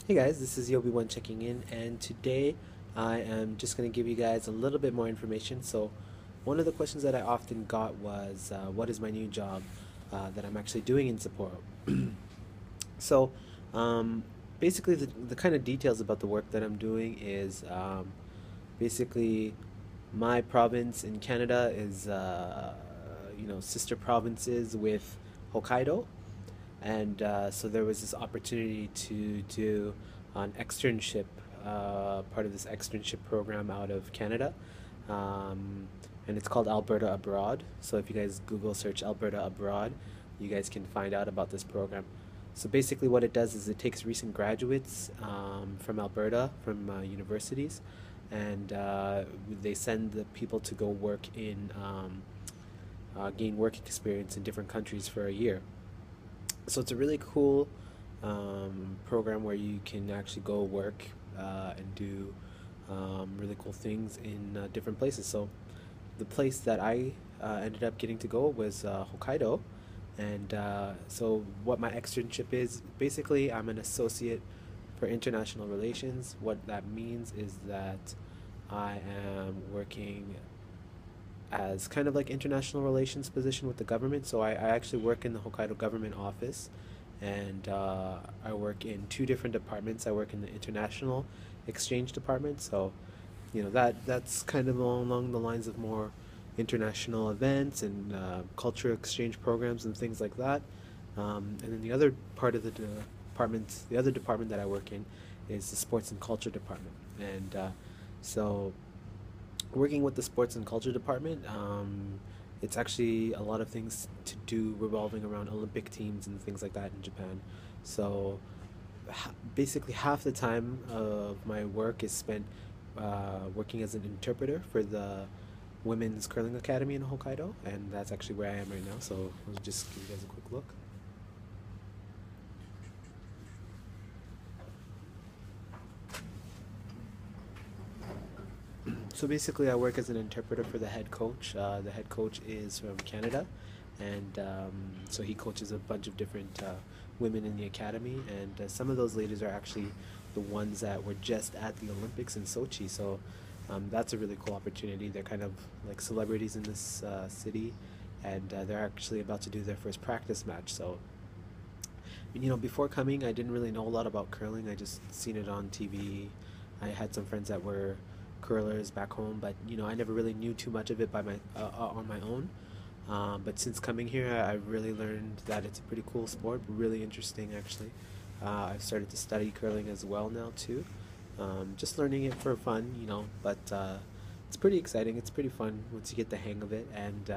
Hey guys, this is Yobi1 checking in, and today I am just going to give you guys a little bit more information. So, one of the questions that I often got was, what is my new job that I'm actually doing in Sapporo? So, um, basically, the kind of details about the work that I'm doing is basically my province in Canada is, sister provinces with Hokkaido. And so there was this opportunity to do an externship, part of this externship program out of Canada. Um, and it's called Alberta Abroad. So if you guys Google search Alberta Abroad, you guys can find out about this program. So basically, what it does is it takes recent graduates from Alberta, from universities, and they send the people to go work gain work experience in different countries for a year. So it's a really cool program where you can actually go work and do really cool things in different places. So the place that I ended up getting to go was Hokkaido. And so what my externship is, basically I'm an associate for international relations. What that means is that I am working as kind of like international relations position with the government. So I actually work in the Hokkaido government office, and I work in two different departments. I work in the international exchange department. So that's kind of along the lines of more international events and culture exchange programs and things like that. And then the other part of the department, the other department that I work in, is the sports and culture department. And so working with the sports and culture department, it's actually a lot of things to do revolving around Olympic teams and things like that in Japan. So basically, half the time of my work is spent working as an interpreter for the Women's Curling Academy in Hokkaido, and that's actually where I am right now. So I'll just give you guys a quick look. So basically, I work as an interpreter for the head coach. The head coach is from Canada, and so he coaches a bunch of different women in the academy. And some of those ladies are actually the ones that were just at the Olympics in Sochi. So that's a really cool opportunity. They're kind of like celebrities in this city, and they're actually about to do their first practice match. So before coming, I didn't really know a lot about curling. I just seen it on TV. I had some friends that were curlers back home, but I never really knew too much of it on my own. But since coming here, I've really learned that it's a pretty cool sport, really interesting actually. I've started to study curling as well now too. Just learning it for fun, but it's pretty exciting. It's pretty fun once you get the hang of it. And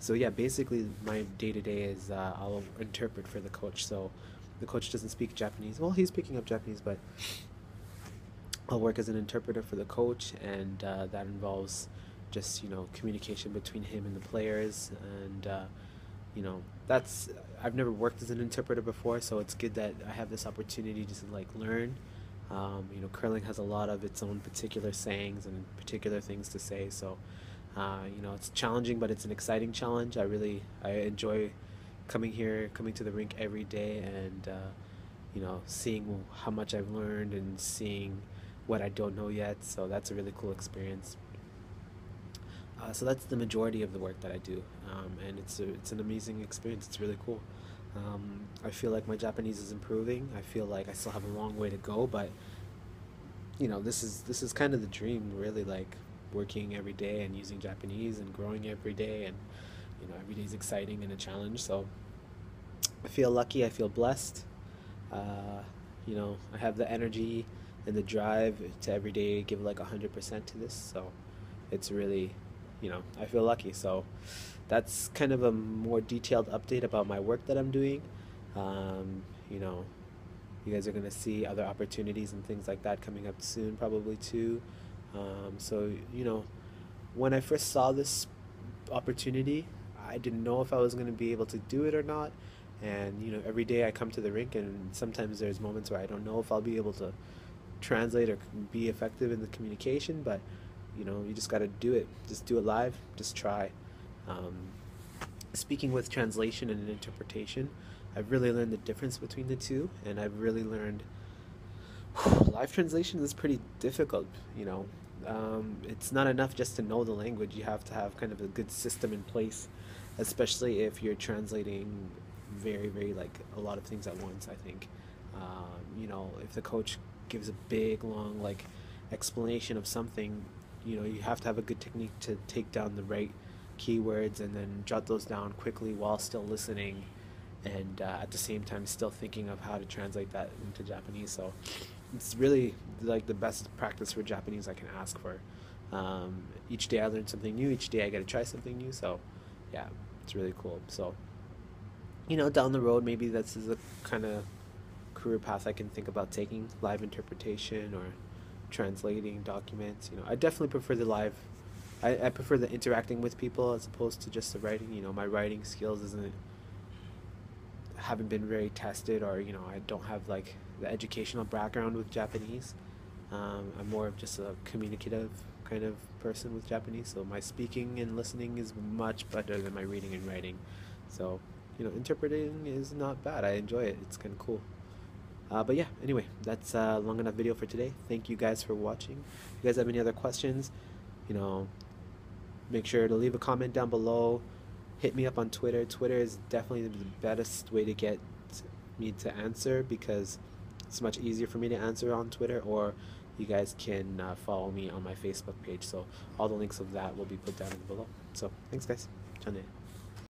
so yeah, basically my day to day is I'll interpret for the coach. So the coach doesn't speak Japanese. Well, he's picking up Japanese, but I'll work as an interpreter for the coach, and that involves just communication between him and the players, and that's I've never worked as an interpreter before, so it's good that I have this opportunity to like learn. Curling has a lot of its own particular sayings and particular things to say, so it's challenging, but it's an exciting challenge. I enjoy coming here, coming to the rink every day, and seeing how much I've learned and seeing what I don't know yet. So that's a really cool experience. So that's the majority of the work that I do, and it's an amazing experience. It's really cool. I feel like my Japanese is improving. I feel like I still have a long way to go, but this is kind of the dream, really, like working every day and using Japanese and growing every day, and every day is exciting and a challenge. So I feel lucky. I feel blessed. I have the energy and the drive to every day give like 100% to this. So it's really, I feel lucky. So that's kind of a more detailed update about my work that I'm doing. Um, you know, you guys are gonna see other opportunities and things like that coming up soon, probably too. So when I first saw this opportunity, I didn't know if I was gonna be able to do it or not. And every day I come to the rink, and sometimes there's moments where I don't know if I'll be able to translate or be effective in the communication, but you just got to do it. Just do it live. Just try. Um, Speaking with translation and interpretation, I've really learned the difference between the two, and I've really learned Live translation is pretty difficult, you know. It's not enough just to know the language. You have to have kind of a good system in place, especially if you're translating very, very like a lot of things at once, I think. You know, if the coach gives a big, long, like explanation of something, you know, you have to have a good technique to take down the right keywords and then jot those down quickly while still listening and at the same time still thinking of how to translate that into Japanese. So it's really like the best practice for Japanese I can ask for. Each day I learn something new. Each day I get to try something new. So yeah, it's really cool. So you know, down the road, maybe this is a kind of career path I can think about taking, live interpretation or translating documents. You know, I definitely prefer the live. I prefer the interacting with people as opposed to just the writing. You know, my writing skills isn't haven't been very tested, or you know, I don't have like the educational background with Japanese. I'm more of just a communicative kind of person with Japanese, so my speaking and listening is much better than my reading and writing. So, you know, interpreting is not bad. I enjoy it. It's kind of cool. But yeah, anyway, that's a long enough video for today. Thank you guys for watching. If you guys have any other questions, you know, make sure to leave a comment down below. Hit me up on Twitter. Twitter is definitely the best way to get me to answer because it's much easier for me to answer on Twitter, or you guys can follow me on my Facebook page. So all the links of that will be put down below. So thanks guys. じゃあね。